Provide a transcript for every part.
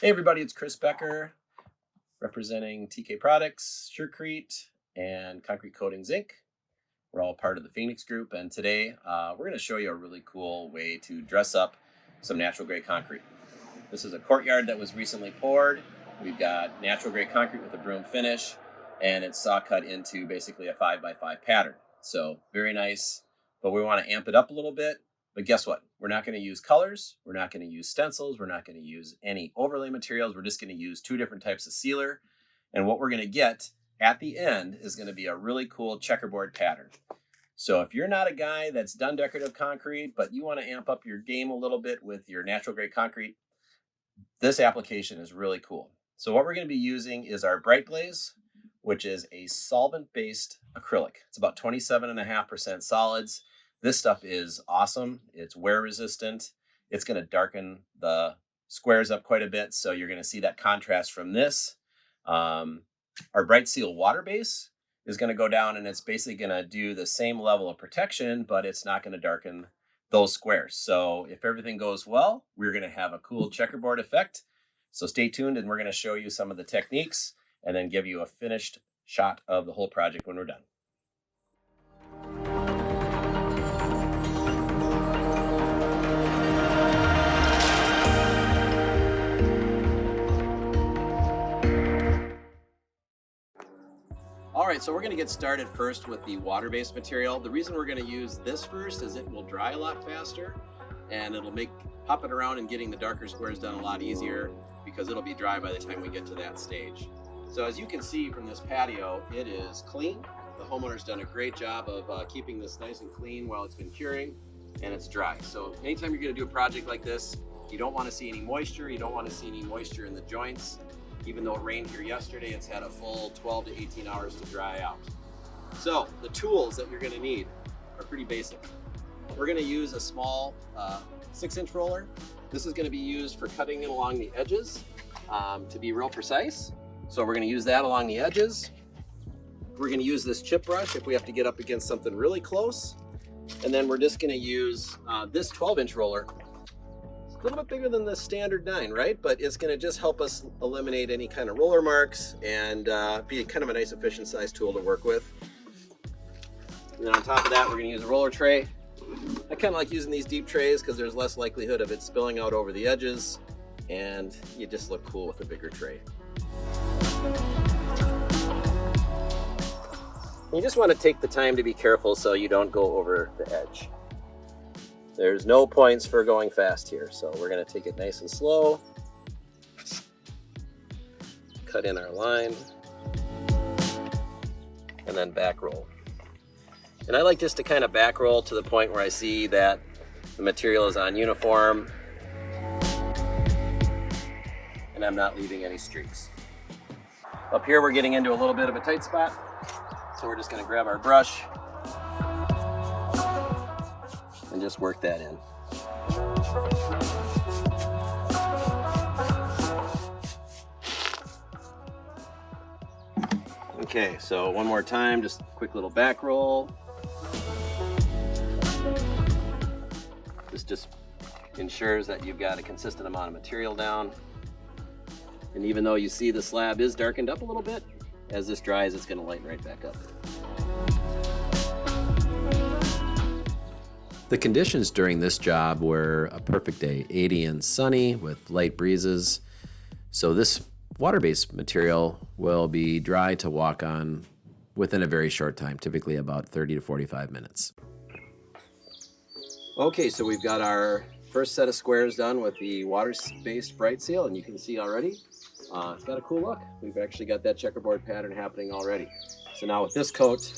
Hey everybody, it's Chris Becker representing TK Products, Surecrete, and Concrete Coatings Inc. We're all part of the Phoenix Group, and today we're going to show you a really cool way to dress up some natural grade concrete. This is a courtyard that was recently poured. We've got natural grade concrete with a broom finish, and it's saw cut into basically a 5x5 pattern. So very nice, but we want to amp it up a little bit. But guess what? We're not going to use colors. We're not going to use stencils. We're not going to use any overlay materials. We're just going to use two different types of sealer. And what we're going to get at the end is going to be a really cool checkerboard pattern. So if you're not a guy that's done decorative concrete, but you want to amp up your game a little bit with your natural grade concrete, this application is really cool. So what we're going to be using is our Bright Glaze, which is a solvent-based acrylic. It's about 27.5% solids. This stuff is awesome. It's wear resistant. It's going to darken the squares up quite a bit. So you're going to see that contrast from this. Our Bright Seal water base is going to go down, and it's basically going to do the same level of protection, but it's not going to darken those squares. So if everything goes well, we're going to have a cool checkerboard effect. So stay tuned, and we're going to show you some of the techniques and then give you a finished shot of the whole project when we're done. All right, so we're going to get started first with the water-based material. The reason we're going to use this first is it will dry a lot faster, and it'll make hopping around and getting the darker squares done a lot easier because it'll be dry by the time we get to that stage. So as you can see from this patio, it is clean. The homeowner's done a great job of keeping this nice and clean while it's been curing, and it's dry. So anytime you're going to do a project like this, you don't want to see any moisture. You don't want to see any moisture in the joints. Even though it rained here yesterday, it's had a full 12 to 18 hours to dry out. So the tools that you're going to need are pretty basic. We're going to use a small 6-inch roller. This is going to be used for cutting in along the edges to be real precise. So we're going to use that along the edges. We're going to use this chip brush if we have to get up against something really close. And then we're just going to use this 12-inch roller. A little bit bigger than the standard 9, right? But it's going to just help us eliminate any kind of roller marks and be kind of a nice efficient size tool to work with. And then on top of that, we're going to use a roller tray. I kind of like using these deep trays because there's less likelihood of it spilling out over the edges, and you just look cool with a bigger tray. You just want to take the time to be careful so you don't go over the edge. There's no points for going fast here, so we're going to take it nice and slow. Cut in our line, and then back roll. And I like just to kind of back roll to the point where I see that the material is on uniform and I'm not leaving any streaks. Up here we're getting into a little bit of a tight spot, so we're just going to grab our brush and just work that in. Okay, so one more time, just a quick little back roll. This just ensures that you've got a consistent amount of material down. And even though you see the slab is darkened up a little bit, as this dries, it's going to lighten right back up. The conditions during this job were a perfect day, 80 and sunny with light breezes. So this water-based material will be dry to walk on within a very short time, typically about 30 to 45 minutes. Okay, so we've got our first set of squares done with the water-based Bright Seal, and you can see already it's got a cool look. We've actually got that checkerboard pattern happening already. So now with this coat,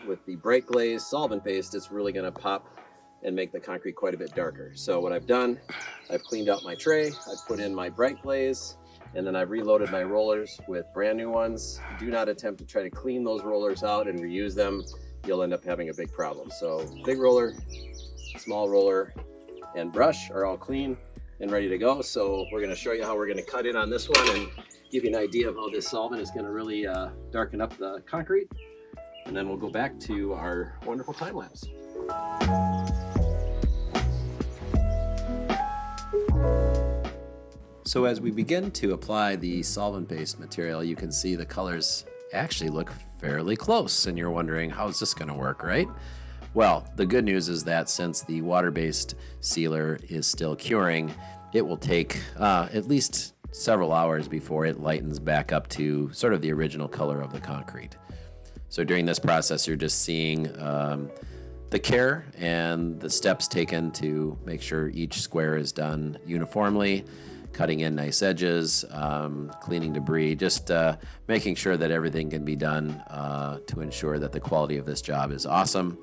with the Bright Glaze solvent-based, it's really going to pop and make the concrete quite a bit darker. So what I've done, I've cleaned out my tray, I've put in my Bright Glaze, and then I've reloaded my rollers with brand new ones. Do not attempt to try to clean those rollers out and reuse them. You'll end up having a big problem. So big roller, small roller, and brush are all clean and ready to go. So we're going to show you how we're going to cut in on this one and give you an idea of how this solvent is going to really darken up the concrete. And then we'll go back to our wonderful time lapse. So as we begin to apply the solvent-based material, you can see the colors actually look fairly close, and you're wondering, how is this going to work, right? Well, the good news is that since the water-based sealer is still curing, it will take at least several hours before it lightens back up to sort of the original color of the concrete. So during this process, you're just seeing the care and the steps taken to make sure each square is done uniformly, cutting in nice edges, cleaning debris, just making sure that everything can be done to ensure that the quality of this job is awesome.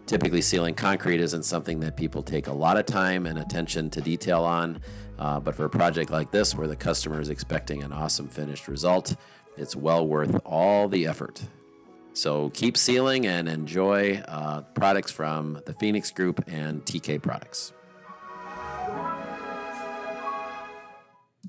Typically, sealing concrete isn't something that people take a lot of time and attention to detail on, but for a project like this where the customer is expecting an awesome finished result, it's well worth all the effort. So keep sealing and enjoy products from the Phoenix Group and TK Products.